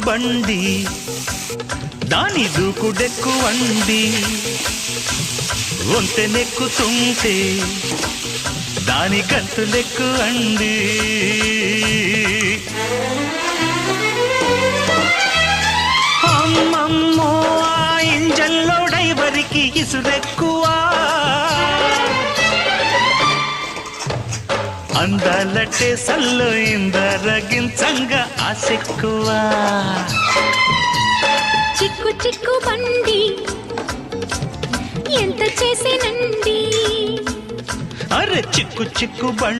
బండి దాని దూకుడెక్కువండి ఒంటెనెక్కుతుంటే దాని గంతులెక్కువండి అమ్మమ్మో ఆ ఇంజన్లో డ్రైవరికి ఇసురెక్కువా అందాలటే సల్లో ఇందరగించంగా ఆసెక్కువా చిక్కు చిక్కు బండి ఎంత చేసేనండి అరే చిక్కు చిక్కు బండి